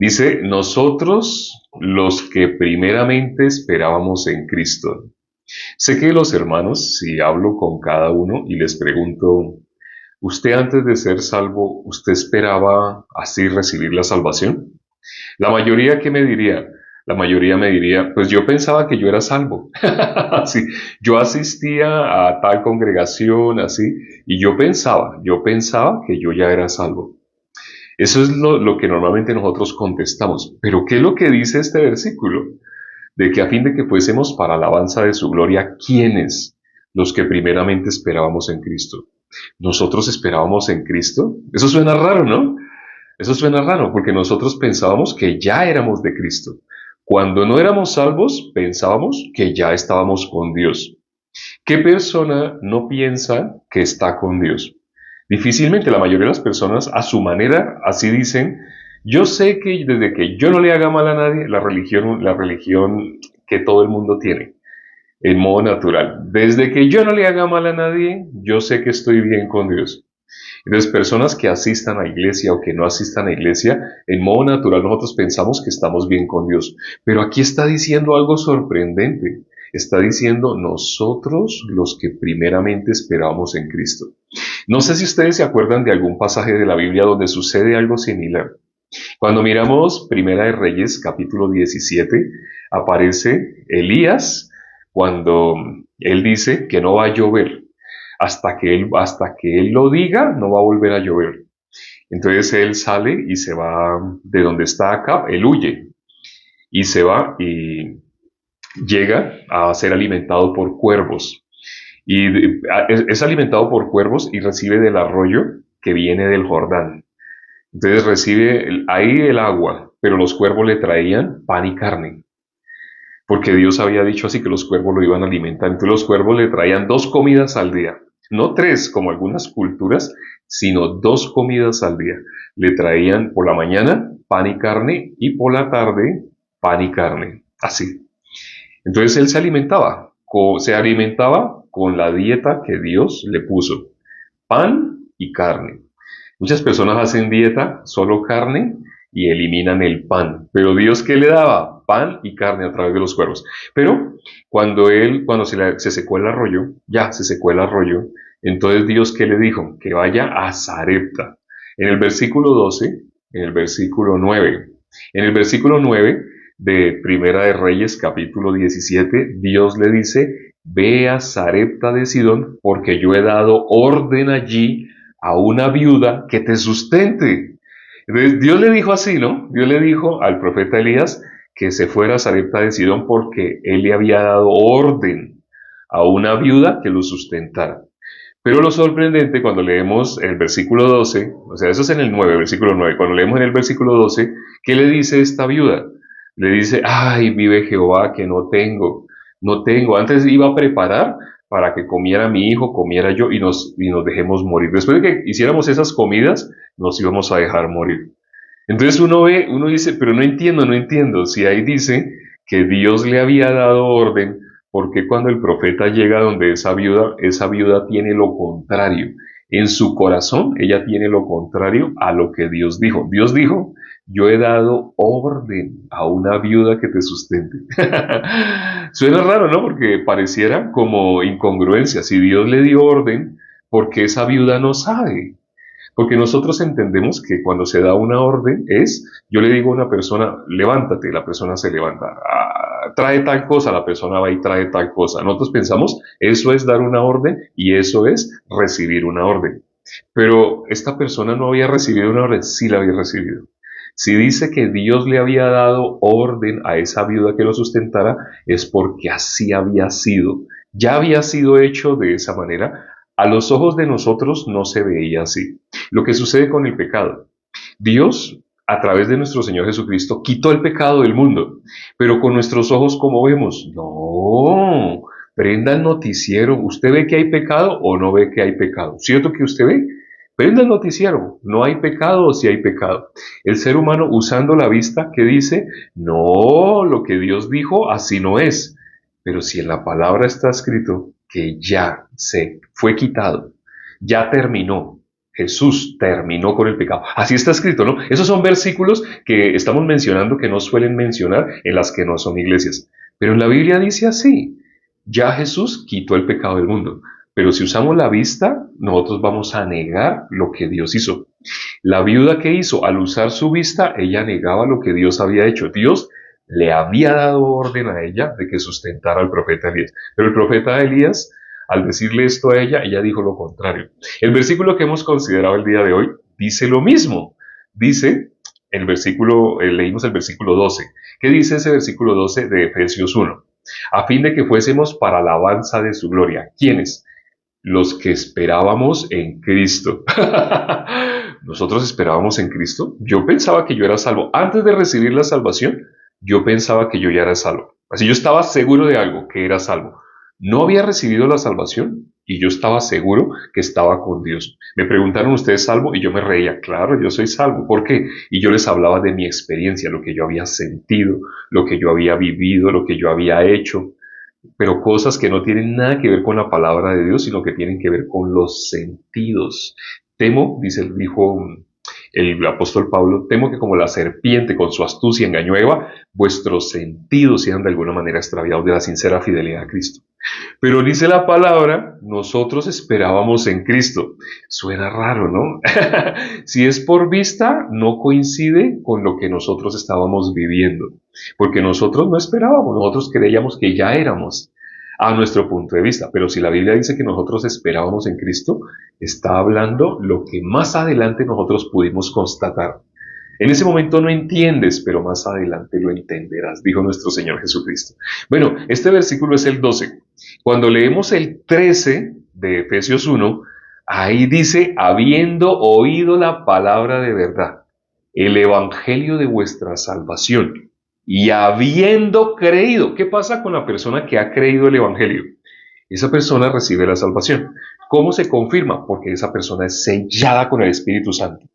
Dice, nosotros los que primeramente esperábamos en Cristo. Sé que los hermanos, si hablo con cada uno y les pregunto, ¿usted antes de ser salvo, usted esperaba así recibir la salvación? La mayoría, ¿qué me diría? La mayoría me diría, pues yo pensaba que yo era salvo. Así, yo asistía a tal congregación, así, y yo pensaba que yo ya era salvo. Eso es lo que normalmente nosotros contestamos. Pero ¿qué es lo que dice este versículo? De que a fin de que fuésemos para alabanza de su gloria, ¿quiénes? Los que primeramente esperábamos en Cristo. ¿Nosotros esperábamos en Cristo? Eso suena raro, ¿no? Eso suena raro porque nosotros pensábamos que ya éramos de Cristo. Cuando no éramos salvos, pensábamos que ya estábamos con Dios. ¿Qué persona no piensa que está con Dios? Difícilmente la mayoría de las personas a su manera así dicen, yo sé que desde que yo no le haga mal a nadie, la religión que todo el mundo tiene, en modo natural, desde que yo no le haga mal a nadie, yo sé que estoy bien con Dios. Entonces, personas que asistan a iglesia o que no asistan a iglesia, en modo natural nosotros pensamos que estamos bien con Dios. Pero aquí está diciendo algo sorprendente. Está diciendo nosotros los que primeramente esperábamos en Cristo. No sé si ustedes se acuerdan de algún pasaje de la Biblia donde sucede algo similar. Cuando miramos Primera de Reyes, capítulo 17, aparece Elías cuando él dice que no va a llover. Hasta que él lo diga, no va a volver a llover. Entonces él sale y se va de donde está acá, él huye y se va y llega a ser alimentado por cuervos. Y es alimentado por cuervos y recibe del arroyo que viene del Jordán. Entonces recibe ahí el agua, pero los cuervos le traían pan y carne, porque Dios había dicho así que los cuervos lo iban a alimentar. Entonces los cuervos le traían 2 comidas al día, no 3 como algunas culturas, sino 2 comidas al día. Le traían por la mañana pan y carne y por la tarde pan y carne, así. Entonces él se alimentaba con la dieta que Dios le puso, pan y carne. Muchas personas hacen dieta, solo carne, y eliminan el pan. Pero Dios, ¿qué le daba? Pan y carne a través de los cuervos. Pero cuando se secó el arroyo, ya se secó el arroyo, entonces Dios, ¿qué le dijo? Que vaya a Sarepta. En el versículo 12, en el versículo 9, en el versículo 9 de Primera de Reyes, capítulo 17, Dios le dice, ve a Sarepta de Sidón, porque yo he dado orden allí a una viuda que te sustente. Entonces Dios le dijo así, ¿no? Dios le dijo al profeta Elías que se fuera a Sarepta de Sidón porque él le había dado orden a una viuda que lo sustentara. Pero lo sorprendente cuando leemos el versículo 12, o sea, eso es en el 9, versículo 9, cuando leemos en el versículo 12, ¿qué le dice esta viuda? Le dice, ay, vive Jehová que no tengo. Antes iba a preparar para que comiera mi hijo, comiera yo y nos dejemos morir. Después de que hiciéramos esas comidas, nos íbamos a dejar morir. Entonces uno dice, pero no entiendo. Si ahí dice que Dios le había dado orden, ¿por qué cuando el profeta llega donde esa viuda tiene lo contrario? En su corazón, ella tiene lo contrario a lo que Dios dijo. Dios dijo, yo he dado orden a una viuda que te sustente. Suena raro, ¿no? Porque pareciera como incongruencia. Si Dios le dio orden, ¿por qué esa viuda no sabe? Porque nosotros entendemos que cuando se da una orden yo le digo a una persona, levántate, la persona se levanta, trae tal cosa, la persona va y trae tal cosa. Nosotros pensamos, eso es dar una orden y eso es recibir una orden. Pero esta persona no había recibido una orden, sí la había recibido. Si dice que Dios le había dado orden a esa viuda que lo sustentara, es porque así había sido. Ya había sido hecho de esa manera. A los ojos de nosotros no se veía así. Lo que sucede con el pecado. Dios, a través de nuestro Señor Jesucristo, quitó el pecado del mundo. Pero con nuestros ojos, ¿cómo vemos? No. Prenda el noticiero. ¿Usted ve que hay pecado o no ve que hay pecado? ¿Cierto que usted ve? Prenda el noticiero. ¿No hay pecado o sí hay pecado? El ser humano usando la vista que dice, no, lo que Dios dijo así no es. Pero si en la palabra está escrito que ya se fue quitado, ya terminó, Jesús terminó con el pecado. Así está escrito, ¿no? Esos son versículos que estamos mencionando que no suelen mencionar en las que no son iglesias. Pero en la Biblia dice así, ya Jesús quitó el pecado del mundo. Pero si usamos la vista, nosotros vamos a negar lo que Dios hizo. La viuda que hizo, al usar su vista, ella negaba lo que Dios había hecho. Dios le había dado orden a ella de que sustentara al profeta Elías. Pero el profeta Elías, al decirle esto a ella dijo lo contrario. El versículo que hemos considerado el día de hoy dice lo mismo. Dice el versículo, leímos el versículo 12. ¿Qué dice ese versículo 12 de Efesios 1? A fin de que fuésemos para alabanza de su gloria. ¿Quiénes? Los que esperábamos en Cristo. ¿Nosotros esperábamos en Cristo? Yo pensaba que yo era salvo. Antes de recibir la salvación, yo pensaba que yo ya era salvo. Así yo estaba seguro de algo, que era salvo. No había recibido la salvación y yo estaba seguro que estaba con Dios. Me preguntaron, ¿usted es salvo? Y yo me reía, claro, yo soy salvo. ¿Por qué? Y yo les hablaba de mi experiencia, lo que yo había sentido, lo que yo había vivido, lo que yo había hecho. Pero cosas que no tienen nada que ver con la palabra de Dios, sino que tienen que ver con los sentidos. Temo, dijo el apóstol Pablo, temo que como la serpiente con su astucia engañó a Eva, vuestros sentidos sean de alguna manera extraviados de la sincera fidelidad a Cristo. Pero dice la palabra, nosotros esperábamos en Cristo. Suena raro, ¿no? Si es por vista, no coincide con lo que nosotros estábamos viviendo. Porque nosotros no esperábamos, nosotros creíamos que ya éramos a nuestro punto de vista. Pero si la Biblia dice que nosotros esperábamos en Cristo, está hablando lo que más adelante nosotros pudimos constatar. En ese momento no entiendes, pero más adelante lo entenderás, dijo nuestro Señor Jesucristo. Bueno, este versículo es el 12. Cuando leemos el 13 de Efesios 1, ahí dice, habiendo oído la palabra de verdad, el evangelio de vuestra salvación, y habiendo creído. ¿Qué pasa con la persona que ha creído el evangelio? Esa persona recibe la salvación. ¿Cómo se confirma? Porque esa persona es sellada con el Espíritu Santo.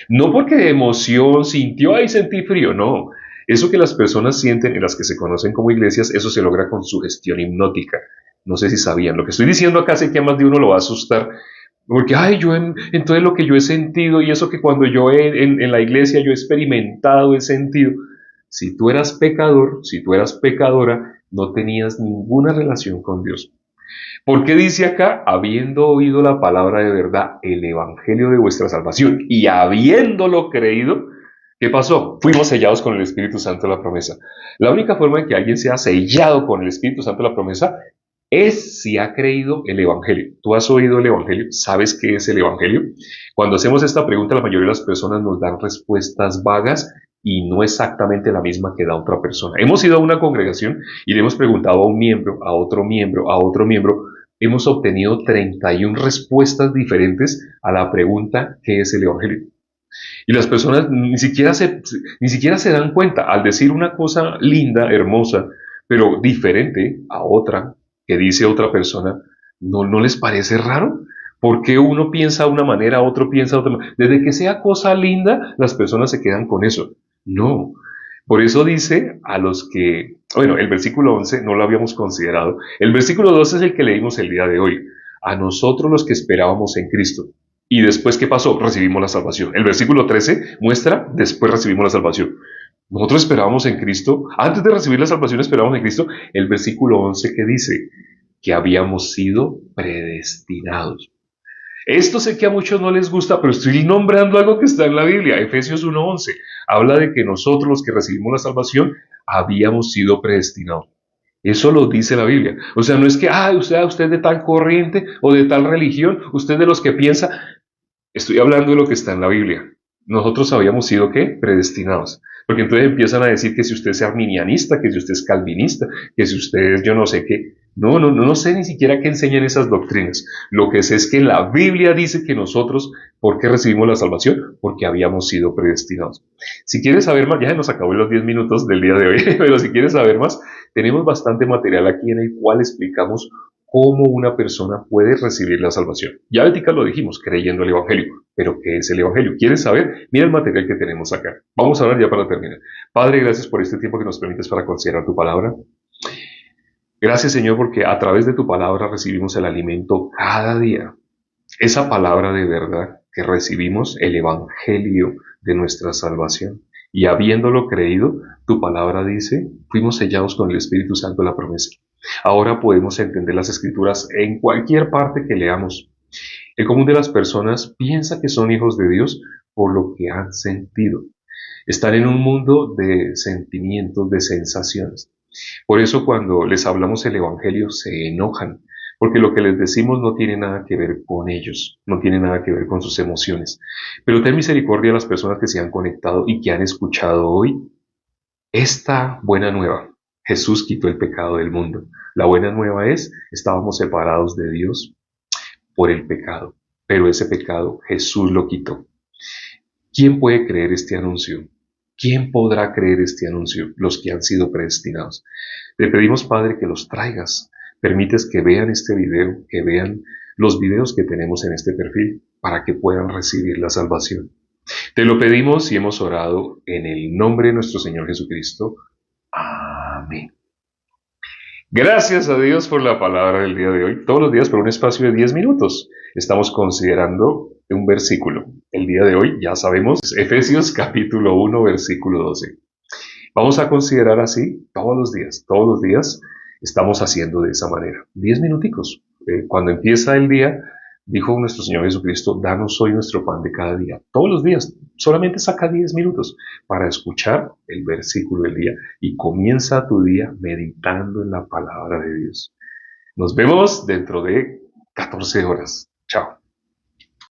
No porque de emoción sintió, ay, sentí frío, no. Eso que las personas sienten en las que se conocen como iglesias, eso se logra con sugestión hipnótica. No sé si sabían. Lo que estoy diciendo acá sé que a más de uno lo va a asustar. Porque, ay, entonces lo que yo he sentido y eso que cuando yo en la iglesia yo he experimentado, he sentido. Si tú eras pecador, si tú eras pecadora, no tenías ninguna relación con Dios. ¿Por qué dice acá, habiendo oído la palabra de verdad, el evangelio de vuestra salvación, y habiéndolo creído? ¿Qué pasó? Fuimos sellados con el Espíritu Santo de la promesa. La única forma en que alguien sea sellado con el Espíritu Santo de la promesa es si ha creído el evangelio. ¿Tú has oído el evangelio? ¿Sabes qué es el evangelio? Cuando hacemos esta pregunta, la mayoría de las personas nos dan respuestas vagas y no exactamente la misma que da otra persona. Hemos ido a una congregación y le hemos preguntado a un miembro, a otro miembro, a otro miembro. Hemos obtenido 31 respuestas diferentes a la pregunta ¿qué es el evangelio? Y las personas ni siquiera se dan cuenta al decir una cosa linda, hermosa, pero diferente a otra que dice otra persona, ¿no les parece raro? ¿Por qué uno piensa de una manera, otro piensa de otra manera? Desde que sea cosa linda, las personas se quedan con eso. No. Por eso dice a los que, bueno, el versículo 11 no lo habíamos considerado. El versículo 12 es el que leímos el día de hoy. A nosotros los que esperábamos en Cristo. Y después, ¿qué pasó? Recibimos la salvación. El versículo 13 muestra, después recibimos la salvación. Nosotros esperábamos en Cristo. Antes de recibir la salvación esperábamos en Cristo. El versículo 11 que dice que habíamos sido predestinados. Esto sé que a muchos no les gusta, pero estoy nombrando algo que está en la Biblia. Efesios 1:11 habla de que nosotros los que recibimos la salvación habíamos sido predestinados. Eso lo dice la Biblia. O sea, no es que, usted de tal corriente o de tal religión, usted de los que piensa. Estoy hablando de lo que está en la Biblia. Nosotros habíamos sido, ¿qué? Predestinados. Porque entonces empiezan a decir que si usted es arminianista, que si usted es calvinista, que si usted es yo no sé qué. No sé ni siquiera qué enseñan esas doctrinas. Lo que sé es que la Biblia dice que nosotros, ¿por qué recibimos la salvación? Porque habíamos sido predestinados. Si quieres saber más, ya se nos acabó los 10 minutos del día de hoy, pero si quieres saber más, tenemos bastante material aquí en el cual explicamos cómo una persona puede recibir la salvación. Ya ahorita lo dijimos, creyendo el Evangelio. ¿Pero qué es el Evangelio? ¿Quieres saber? Mira el material que tenemos acá. Vamos a hablar ya para terminar. Padre, gracias por este tiempo que nos permites para considerar tu palabra. Gracias, Señor, porque a través de tu palabra recibimos el alimento cada día. Esa palabra de verdad que recibimos el Evangelio de nuestra salvación. Y habiéndolo creído, tu palabra dice, fuimos sellados con el Espíritu Santo de la promesa. Ahora podemos entender las Escrituras en cualquier parte que leamos. El común de las personas piensa que son hijos de Dios por lo que han sentido. Están en un mundo de sentimientos, de sensaciones. Por eso cuando les hablamos el Evangelio se enojan, porque lo que les decimos no tiene nada que ver con ellos, no tiene nada que ver con sus emociones. Pero ten misericordia de las personas que se han conectado y que han escuchado hoy esta buena nueva. Jesús quitó el pecado del mundo. La buena nueva es, estábamos separados de Dios por el pecado, pero ese pecado Jesús lo quitó. ¿Quién puede creer este anuncio? ¿Quién podrá creer este anuncio? Los que han sido predestinados. Te pedimos, Padre, que los traigas. Permites que vean este video, que vean los videos que tenemos en este perfil, para que puedan recibir la salvación. Te lo pedimos y hemos orado en el nombre de nuestro Señor Jesucristo. Amén. Gracias a Dios por la palabra del día de hoy. Todos los días por un espacio de 10 minutos. Estamos considerando un versículo. El día de hoy, ya sabemos, es Efesios capítulo 1, versículo 12. Vamos a considerar así todos los días estamos haciendo de esa manera. 10 minuticos. Cuando empieza el día, dijo nuestro Señor Jesucristo, danos hoy nuestro pan de cada día. Todos los días, solamente saca 10 minutos para escuchar el versículo del día y comienza tu día meditando en la palabra de Dios. Nos vemos dentro de 14 horas. Chao.